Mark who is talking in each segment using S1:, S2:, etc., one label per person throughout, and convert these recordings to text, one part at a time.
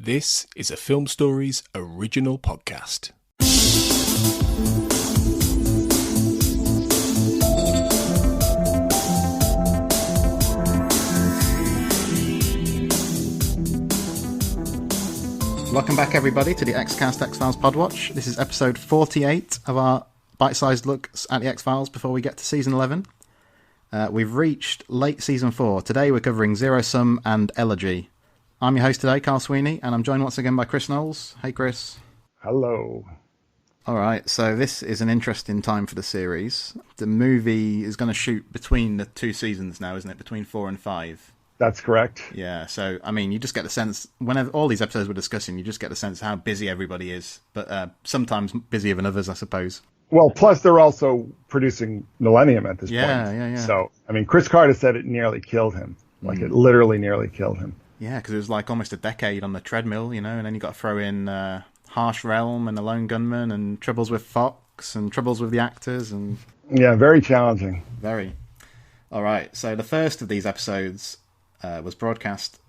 S1: This is a Film Stories original podcast.
S2: Welcome back, everybody, to the X-Cast X-Files Podwatch. This is episode 48 of our bite-sized looks at the X-Files before we get to season 11. We've reached late season 4. Today we're covering Zero Sum and Elegy. I'm your host today, Carl Sweeney, and I'm joined once again by Chris Knowles. Hey, Chris.
S3: Hello.
S2: All right, so this is an interesting time for the series. The movie is going to shoot between the two seasons now, isn't it? Between 4 and 5.
S3: That's correct.
S2: Yeah, so, I mean, you just get the sense, whenever all these episodes we're discussing, you just get the sense of how busy everybody is. But sometimes busier than others, I suppose.
S3: Well, plus they're also producing Millennium at this point.
S2: Yeah.
S3: So, I mean, Chris Carter said it nearly killed him. Like, it literally nearly killed him.
S2: Yeah, because it was like almost a decade on the treadmill, you know, and then you got to throw in Harsh Realm and The Lone Gunman and troubles with Fox and troubles with the actors. And
S3: yeah, very challenging.
S2: Very. All right, so the first of these episodes was broadcast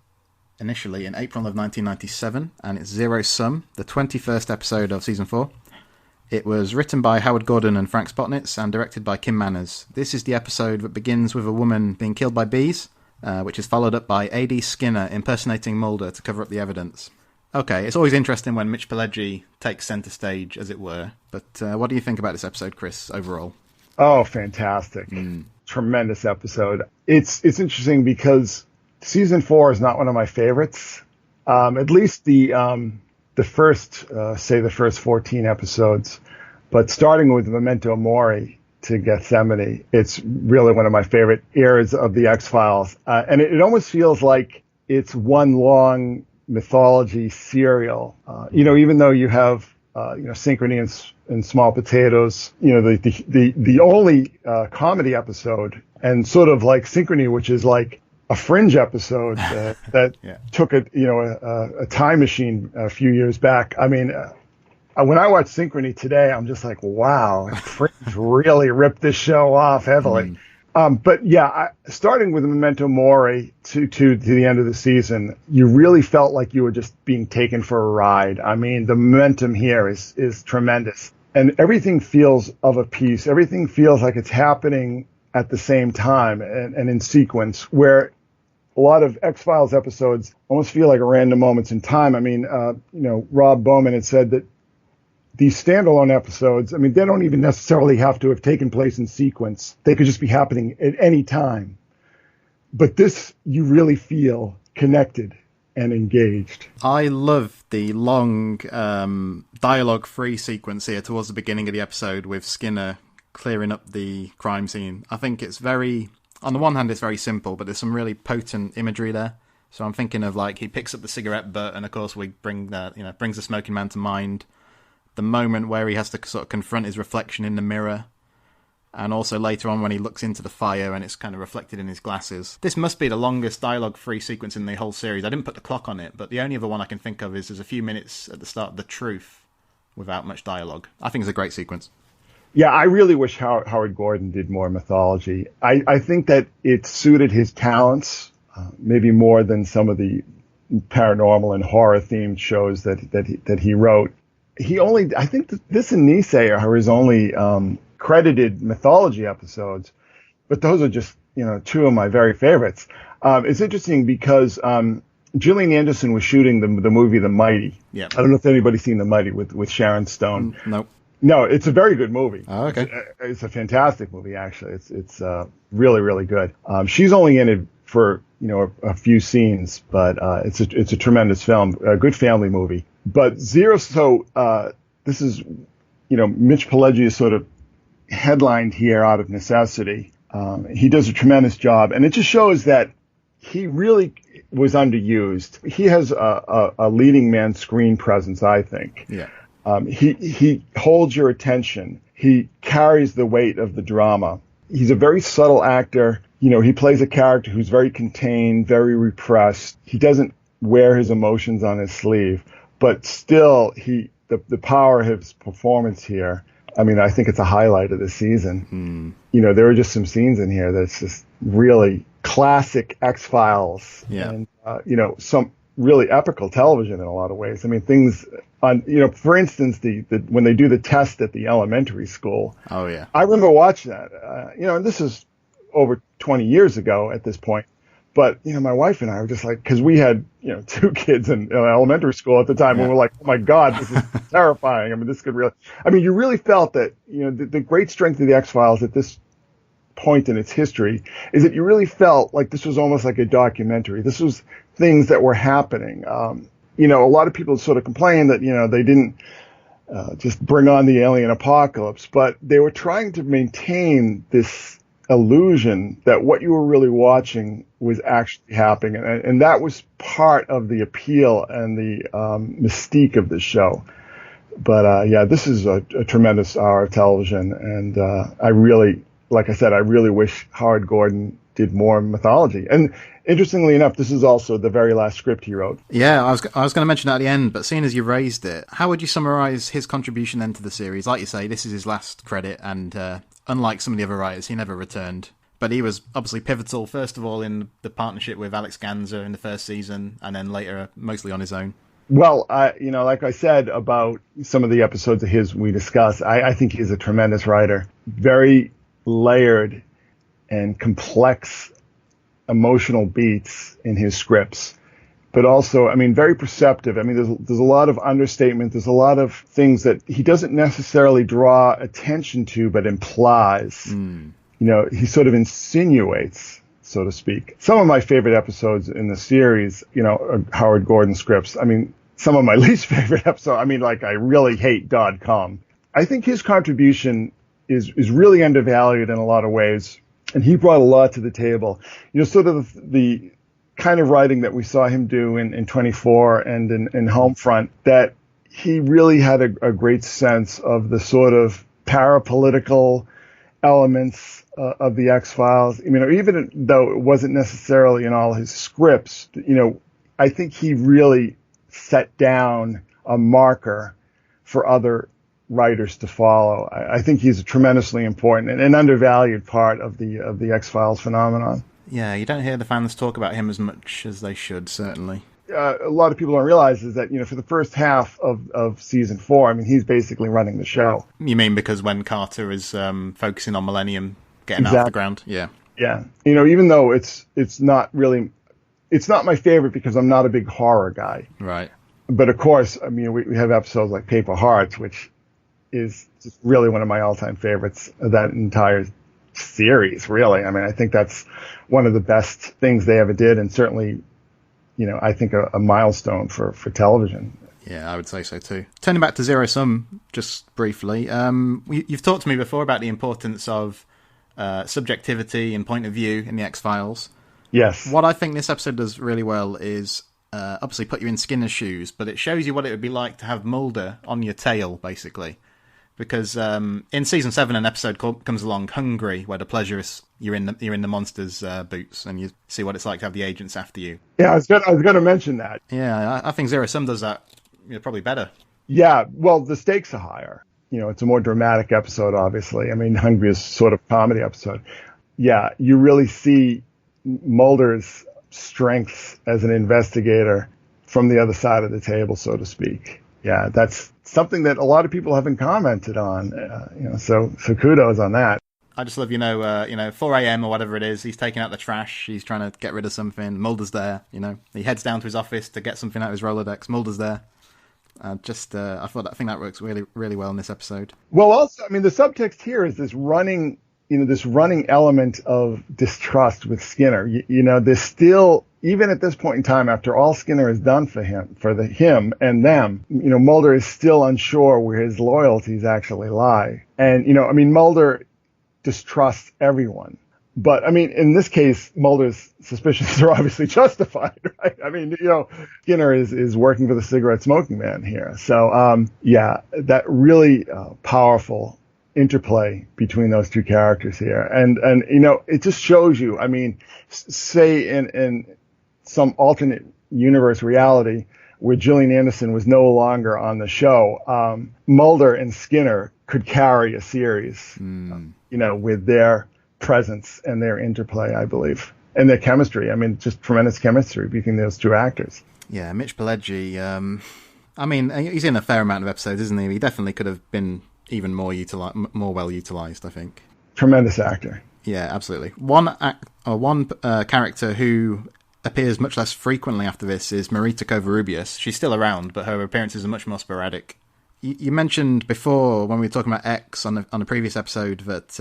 S2: initially in April of 1997, and it's Zero Sum, the 21st episode of season 4. It was written by Howard Gordon and Frank Spotnitz and directed by Kim Manners. This is the episode that begins with a woman being killed by bees, which is followed up by A.D. Skinner impersonating Mulder to cover up the evidence. Okay, it's always interesting when Mitch Pileggi takes centre stage, as it were. But what do you think about this episode, Chris, overall?
S3: Oh, fantastic. Tremendous episode. It's interesting because season 4 is not one of my favorites. At least the first 14 episodes. But starting with Memento Mori to Gethsemane, it's really one of my favorite eras of the X-Files. And it almost feels like it's one long mythology serial. Even though you have, Synchrony and Small Potatoes, the only comedy episode, and sort of like Synchrony, which is like a fringe episode that took a time machine a few years back. I mean, when I watch Synchrony today, I'm just like, wow, Fringe really ripped this show off heavily. But yeah, starting with Memento Mori to the end of the season, you really felt like you were just being taken for a ride. I mean, the momentum here is tremendous, and everything feels of a piece. Everything feels like it's happening at the same time and in sequence, where a lot of X-Files episodes almost feel like random moments in time. I mean, Rob Bowman had said that these standalone episodes, I mean, they don't even necessarily have to have taken place in sequence. They could just be happening at any time. But this, you really feel connected and engaged.
S2: I love the long dialogue-free sequence here towards the beginning of the episode with Skinner clearing up the crime scene. I think it's very, on the one hand, it's very simple, but there's some really potent imagery there. So I'm thinking of, like, he picks up the cigarette butt, and of course we brings the smoking man to mind. The moment where he has to sort of confront his reflection in the mirror, and also later on when he looks into the fire and it's kind of reflected in his glasses. This must be the longest dialogue-free sequence in the whole series. I didn't put the clock on it, but the only other one I can think of is there's a few minutes at the start of The Truth without much dialogue. I think it's a great sequence.
S3: Yeah, I really wish Howard Gordon did more mythology. I think that it suited his talents, maybe more than some of the paranormal and horror-themed shows that he wrote. I think this and Nisei are his only credited mythology episodes, but those are just, two of my very favorites. It's interesting because Gillian Anderson was shooting the movie The Mighty.
S2: Yeah.
S3: I don't know if anybody's seen The Mighty with Sharon Stone.
S2: Nope.
S3: No, it's a very good movie.
S2: Oh, okay.
S3: It's a fantastic movie, actually. It's really, really good. She's only in it for, a few scenes, but it's a tremendous film, a good family movie. But this is, Mitch Pileggi is sort of headlined here out of necessity. He does a tremendous job, and it just shows that he really was underused. He has a leading man screen presence, I think.
S2: Yeah.
S3: He holds your attention. He carries the weight of the drama. He's a very subtle actor. He plays a character who's very contained, very repressed. He doesn't wear his emotions on his sleeve. But still, the power of his performance here, I mean, I think it's a highlight of the season. There are just some scenes in here that's just really classic X-Files.
S2: Yeah.
S3: And, some really epical television in a lot of ways. I mean, things on, for instance, the when they do the test at the elementary school.
S2: Oh yeah.
S3: I remember watching that, and this is over 20 years ago at this point. But, my wife and I were just like, because we had, 2 kids in elementary school at the time, and we're like, oh my God, this is terrifying. I mean, this could really, you really felt that, the great strength of the X-Files at this point in its history is that you really felt like this was almost like a documentary. This was things that were happening. A lot of people sort of complained that, they didn't just bring on the alien apocalypse, but they were trying to maintain this illusion that what you were really watching was actually happening. And that was part of the appeal and the mystique of the show. But this is a tremendous hour of television. And I really wish Howard Gordon did more mythology. And interestingly enough, this is also the very last script he wrote.
S2: Yeah, I was going to mention that at the end, but seeing as you raised it, how would you summarize his contribution then to the series? Like you say, this is his last credit, and unlike some of the other writers, he never returned. But he was obviously pivotal, first of all, in the partnership with Alex Ganzer in the first season, and then later mostly on his own.
S3: Well, like I said about some of the episodes of his we discussed, I think he's a tremendous writer. Very layered and complex emotional beats in his scripts. But also, very perceptive. There's a lot of understatement. There's a lot of things that he doesn't necessarily draw attention to, but implies. He sort of insinuates, so to speak. Some of my favorite episodes in the series, are Howard Gordon scripts. Some of my least favorite episodes, I really hate .com. I think his contribution is really undervalued in a lot of ways. And he brought a lot to the table. Sort of the kind of writing that we saw him do in 24 and in Homefront, that he really had a great sense of the sort of parapolitical elements of the X-Files. Even though it wasn't necessarily in all his scripts, I think he really set down a marker for other writers to follow. I think he's a tremendously important and an undervalued part of the X-Files phenomenon.
S2: Yeah, you don't hear the fans talk about him as much as they should, certainly.
S3: A lot of people don't realize is that, for the first half of season 4, he's basically running the show.
S2: You mean because when Carter is focusing on Millennium getting off the ground? Yeah.
S3: Yeah. Even though it's not my favorite because I'm not a big horror guy.
S2: Right.
S3: But of course, we have episodes like Paper Hearts, which is just really one of my all-time favorites of that entire series, really. I think that's one of the best things they ever did, and certainly, I think a milestone for television.
S2: Yeah, I would say so too. Turning back to Zero Sum, just briefly, you've talked to me before about the importance of subjectivity and point of view in the X-Files.
S3: Yes.
S2: What I think this episode does really well is obviously put you in Skinner's shoes, but it shows you what it would be like to have Mulder on your tail, basically. Because in season 7, an episode comes along, Hungry, where the pleasure is you're in the monster's boots, and you see what it's like to have the agents after you.
S3: Yeah, I was going to mention that.
S2: Yeah, I think Zero Sum does that probably better.
S3: Yeah, well, the stakes are higher. It's a more dramatic episode, obviously. Hungry is sort of a comedy episode. Yeah, you really see Mulder's strengths as an investigator from the other side of the table, so to speak. Yeah, that's something that a lot of people haven't commented on. So kudos on that.
S2: I just love, 4 a.m. or whatever it is. He's taking out the trash. He's trying to get rid of something. Mulder's there. He heads down to his office to get something out of his Rolodex. Mulder's there. I think that works really, really well in this episode.
S3: Well, also, the subtext here is this running element of distrust with Skinner. There's still, even at this point in time, after all Skinner has done for him and them, Mulder is still unsure where his loyalties actually lie. And, Mulder distrusts everyone. But, in this case, Mulder's suspicions are obviously justified, right? Skinner is working for the cigarette smoking man here. So, that really powerful interplay between those two characters here. And it just shows you, say in some alternate universe reality where Gillian Anderson was no longer on the show, Mulder and Skinner could carry a series, with their presence and their interplay, I believe. and their chemistry. I mean, just tremendous chemistry between those two actors.
S2: Yeah, Mitch Pileggi, I mean, he's in a fair amount of episodes, isn't he? He definitely could have been even more well utilised, I think.
S3: Tremendous actor.
S2: Yeah, absolutely. One character who appears much less frequently after this is Marita Covarrubias. She's still around, but her appearances are much more sporadic. You mentioned before, when we were talking about X on a previous episode, that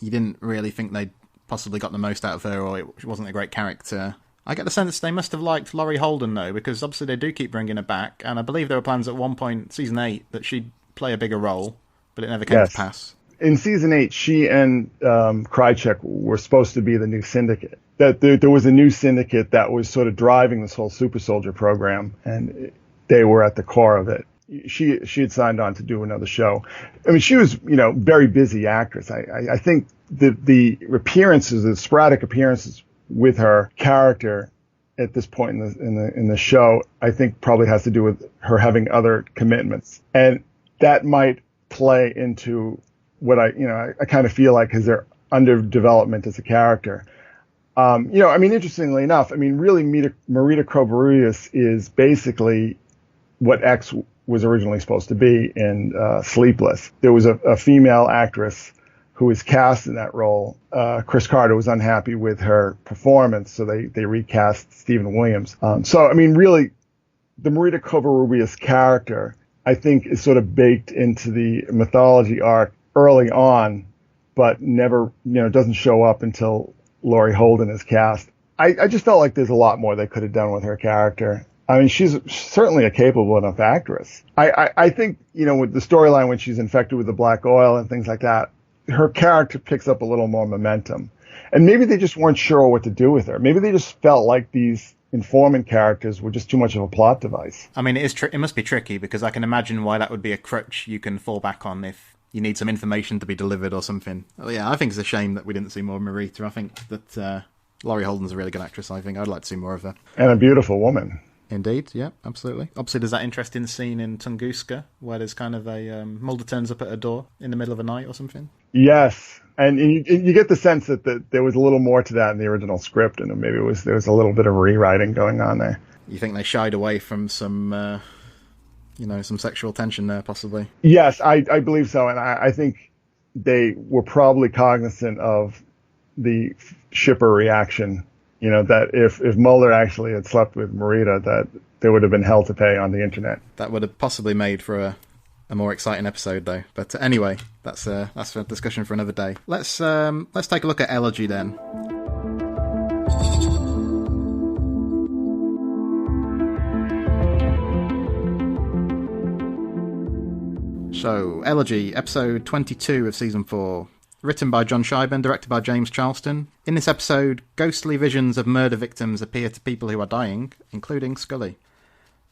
S2: you didn't really think they'd possibly got the most out of her, or it wasn't a great character. I get the sense they must have liked Laurie Holden, though, because obviously they do keep bringing her back, and I believe there were plans at one point, season 8, that she'd play a bigger role, but it never came to pass.
S3: In season 8, she and Krychek were supposed to be the new syndicate. That there was a new syndicate that was sort of driving this whole super soldier program, and they were at the core of it. She had signed on to do another show. I mean, she was, very busy actress. I think the appearances, the sporadic appearances with her character at this point in the show, I think probably has to do with her having other commitments, and that might play into what I kind of feel like is their underdevelopment as a character. Interestingly enough, really Marita Covarrubias is basically what X was originally supposed to be in Sleepless. There was a female actress who was cast in that role. Chris Carter was unhappy with her performance, so they recast Stephen Williams. Really, the Marita Covarrubias character, I think, is sort of baked into the mythology arc early on, but never, doesn't show up until Laurie Holden is cast. I just felt like there's a lot more they could have done with her character. I mean, she's certainly a capable enough actress. I think, with the storyline when she's infected with the black oil and things like that, her character picks up a little more momentum. And maybe they just weren't sure what to do with her. Maybe they just felt like these informant characters were just too much of a plot device.
S2: I mean, it must be tricky, because I can imagine why that would be a crutch you can fall back on if you need some information to be delivered or something. Well, yeah, I think it's a shame that we didn't see more of Marita. I think that Laurie Holden's a really good actress, I think. I'd like to see more of her.
S3: And a beautiful woman.
S2: Indeed, yeah, absolutely. Obviously, there's that interesting scene in Tunguska where there's kind of a Mulder turns up at a door in the middle of the night or something.
S3: Yes, and you get the sense that there was a little more to that in the original script, and maybe there was a little bit of rewriting going on there.
S2: You think they shied away from some, some sexual tension there, possibly?
S3: Yes, I believe so, and I think they were probably cognizant of the shipper reaction. That if Mulder actually had slept with Marita, that there would have been hell to pay on the internet.
S2: That would have possibly made for a more exciting episode, though. But anyway, that's a discussion for another day. Let's take a look at Elegy then. So, Elegy, episode 22 of season 4. Written by John Scheiben, directed by James Charleston. In this episode, ghostly visions of murder victims appear to people who are dying, including Scully.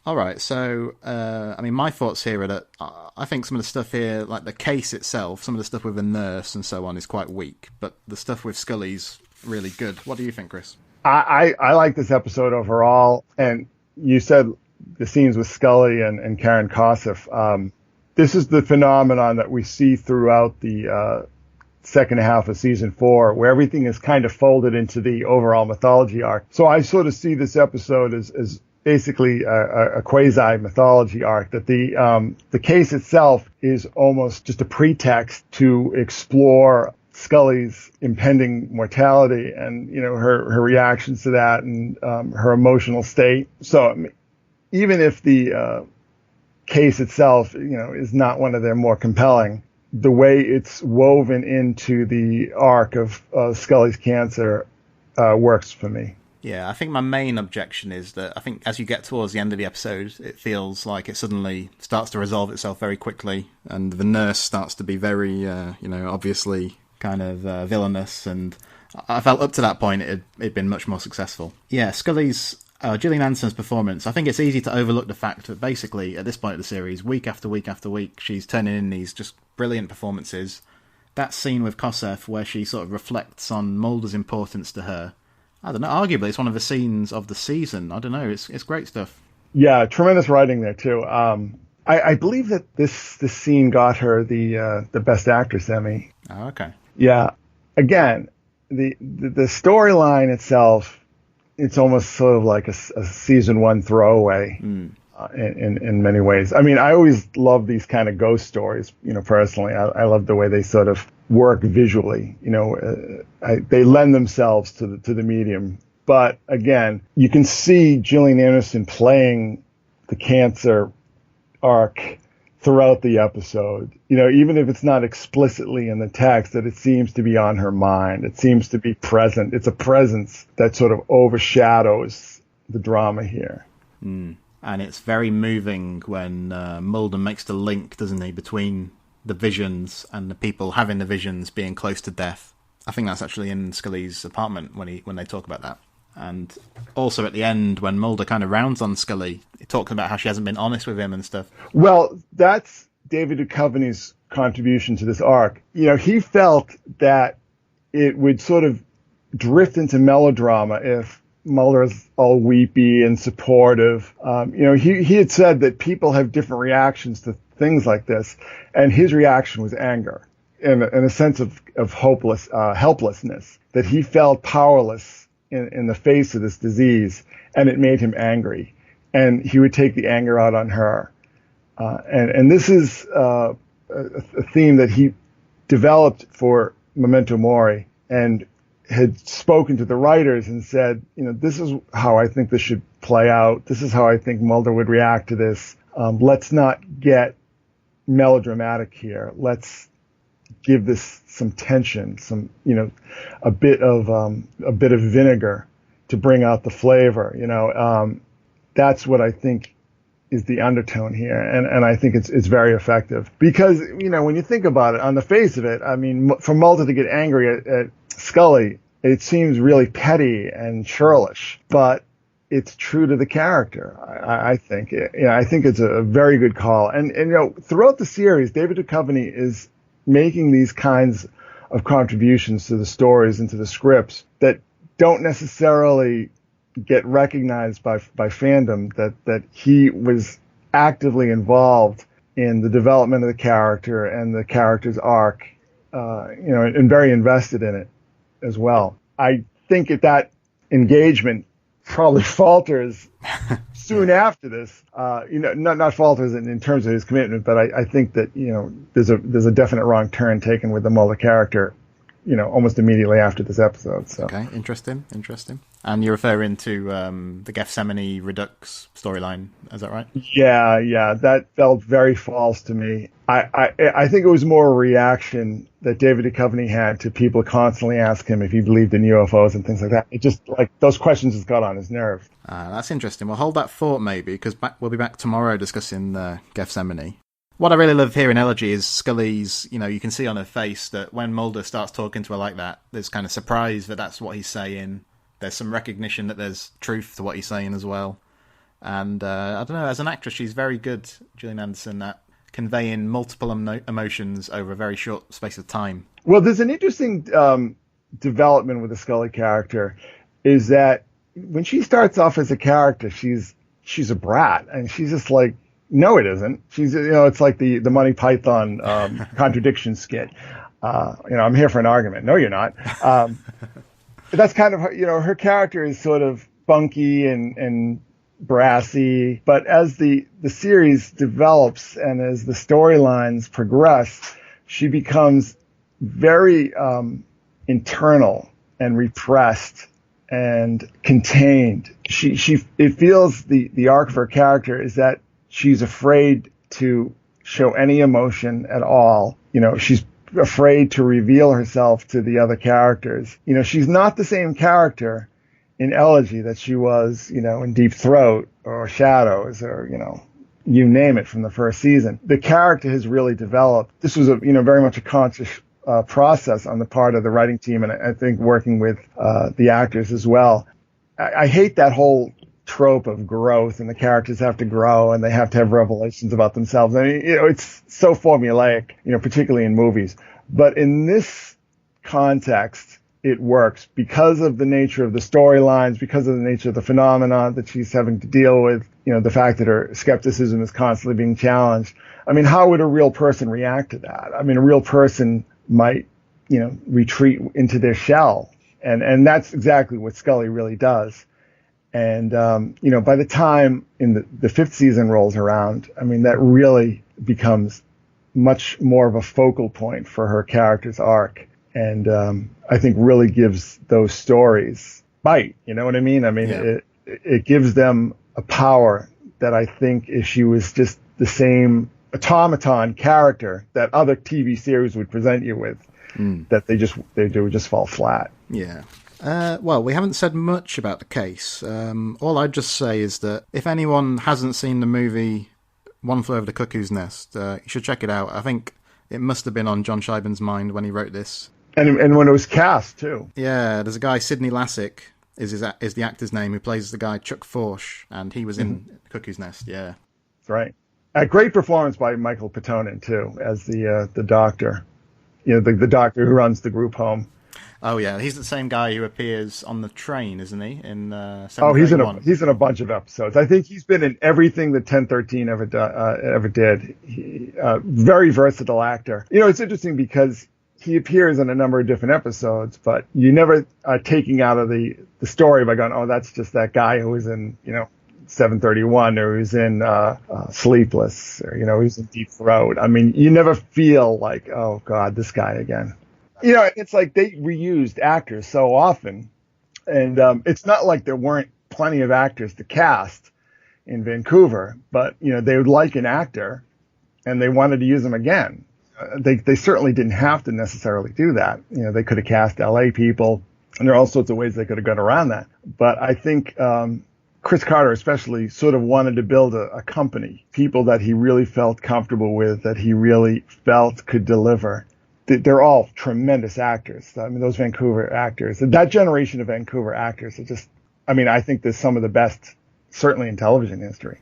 S2: Alright, so, my thoughts here are that I think some of the stuff here, like the case itself, some of the stuff with the nurse and so on is quite weak, but the stuff with Scully's really good. What do you think, Chris?
S3: I like this episode overall, and you said the scenes with Scully and Karen Kossoff. This is the phenomenon that we see throughout the second half of season 4, where everything is kind of folded into the overall mythology arc. So I sort of see this episode as basically a quasi mythology arc, that the case itself is almost just a pretext to explore Scully's impending mortality and, her reactions to that and her emotional state. So even if the case itself, is not one of their more compelling, the way it's woven into the arc of Scully's cancer works for me.
S2: Yeah, I think my main objection is that I think as you get towards the end of the episode, it feels like it suddenly starts to resolve itself very quickly, and the nurse starts to be very, obviously kind of villainous, and I felt up to that point it'd been much more successful. Yeah, Scully's Gillian Anderson's performance, I think it's easy to overlook the fact that basically at this point of the series, week after week after week, she's turning in these just brilliant performances. That scene with Kossoff where she sort of reflects on Mulder's importance to her, I don't know, arguably it's one of the scenes of the season. I don't know, it's great stuff.
S3: Yeah, tremendous writing there too. I believe that this scene got her the Best Actress Emmy.
S2: Oh, okay.
S3: Yeah. Again, the storyline itself, it's almost sort of like a season one throwaway in many ways. I mean, I always love these kind of ghost stories. Personally, I love the way they sort of work visually. They lend themselves to the medium. But again, you can see Gillian Anderson playing the cancer arc throughout the episode. Even if it's not explicitly in the text, that it seems to be on her mind. It seems to be present. It's a presence that sort of overshadows the drama here.
S2: And it's very moving when Mulder makes the link, doesn't he, between the visions and the people having the visions being close to death. I think that's actually in Scully's apartment when they talk about that. And also at the end, when Mulder kind of rounds on Scully, he talks about how she hasn't been honest with him and stuff.
S3: Well, that's David Duchovny's contribution to this arc. He felt that it would sort of drift into melodrama if Mulder is all weepy and supportive. He had said that people have different reactions to things like this, and his reaction was anger and a sense of helplessness, that he felt powerless in the face of this disease, and it made him angry, and he would take the anger out on her. And this is a theme that he developed for Memento Mori, and had spoken to the writers and said, this is how I think this should play out. This is how I think Mulder would react to this. Let's not get melodramatic here. Let's give this some tension, a bit of vinegar to bring out the flavor. That's what I think is the undertone here, and I think it's very effective because when you think about it, on the face of it, I mean, for Mulder to get angry at Scully, it seems really petty and churlish, but it's true to the character. I think. I think it's a very good call, and throughout the series, David Duchovny is making these kinds of contributions to the stories and to the scripts that don't necessarily get recognized by fandom, that he was actively involved in the development of the character and the character's arc, and very invested in it as well. I think that engagement probably falters soon after this. Not falters in terms of his commitment, but I think that there's a definite wrong turn taken with the Mulder character, almost immediately after this episode. So.
S2: Okay, interesting. And you're referring to the Gethsemane Redux storyline, is that right?
S3: Yeah, that felt very false to me. I think it was more a reaction that David Duchovny had to people constantly ask him if he believed in UFOs and things like that. It just, those questions just got on his nerve.
S2: That's interesting. Well, hold that thought maybe, because we'll be back tomorrow discussing Gethsemane. What I really love here in Elegy is Scully's, you can see on her face that when Mulder starts talking to her like that, there's kind of surprise that that's what he's saying. There's some recognition that there's truth to what he's saying as well. And I don't know, as an actress, she's very good, Gillian Anderson, at conveying multiple emotions over a very short space of time.
S3: Well, there's an interesting development with the Scully character, is that when she starts off as a character, she's a brat, and she's just like, no, it isn't. She's, it's like the Monty Python contradiction skit. I'm here for an argument. No, you're not. That's kind of her, her character is sort of funky and brassy, but as the series develops and as the storylines progress, she becomes very internal and repressed and contained. It feels the arc of her character is that she's afraid to show any emotion at all. She's afraid to reveal herself to the other characters. She's not the same character in Elegy that she was, in Deep Throat or Shadows or, you name it from the first season. The character has really developed. This was very much a conscious process on the part of the writing team, and I think working with the actors as well. I hate that whole trope of growth, and the characters have to grow and they have to have revelations about themselves. I mean, it's so formulaic, particularly in movies. But in this context, it works because of the nature of the storylines, because of the nature of the phenomenon that she's having to deal with, the fact that her skepticism is constantly being challenged. I mean, how would a real person react to that? I mean, a real person might, retreat into their shell And that's exactly what Scully really does. And, by the time in the fifth season rolls around, I mean, that really becomes much more of a focal point for her character's arc. And I think really gives those stories bite. You know what I mean? I mean, it gives them a power that I think if she was just the same automaton character that other TV series would present you with, that they would just fall flat.
S2: Yeah. Well, we haven't said much about the case. All I'd just say is that if anyone hasn't seen the movie One Flew Over the Cuckoo's Nest, you should check it out. I think it must have been on John Scheiben's mind when he wrote this.
S3: And when it was cast, too.
S2: Yeah, there's a guy, Sidney Lassick, is the actor's name, who plays the guy Chuck Forsh, and he was in Cuckoo's Nest, yeah.
S3: That's right. A great performance by Michael Pitonin, too, as the doctor. The doctor who runs the group home.
S2: Oh, yeah, he's the same guy who appears on the train, isn't he? In
S3: he's in a bunch of episodes. I think he's been in everything that 1013 ever did. Very versatile actor. It's interesting because he appears in a number of different episodes, but you never are taking out of the story by going, oh, that's just that guy who was in, 731, or who's in Sleepless, or, who's in Deep Throat. I mean, you never feel like, oh, God, this guy again. It's like they reused actors so often, and it's not like there weren't plenty of actors to cast in Vancouver, but, they would like an actor, and they wanted to use him again. They certainly didn't have to necessarily do that. They could have cast LA people, and there are all sorts of ways they could have gone around that. But I think Chris Carter especially sort of wanted to build a company, people that he really felt comfortable with, that he really felt could deliver. They're all tremendous actors. I mean, those Vancouver actors, that generation of Vancouver actors are just, I think there's some of the best, certainly in television history.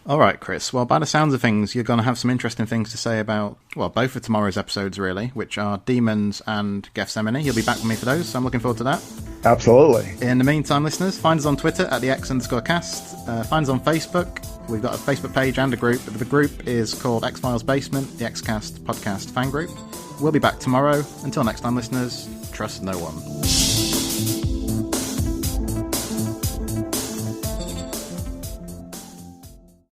S2: All right, Chris. Well, by the sounds of things, you're going to have some interesting things to say about, well, both of tomorrow's episodes, really, which are Demons and Gethsemane. You'll be back with me for those, so I'm looking forward to that.
S3: Absolutely.
S2: In the meantime, listeners, find us on Twitter at @the_X_cast. Find us on Facebook. We've got a Facebook page and a group. The group is called X-Files Basement, the Xcast podcast fan group. We'll be back tomorrow. Until next time, listeners, trust no one.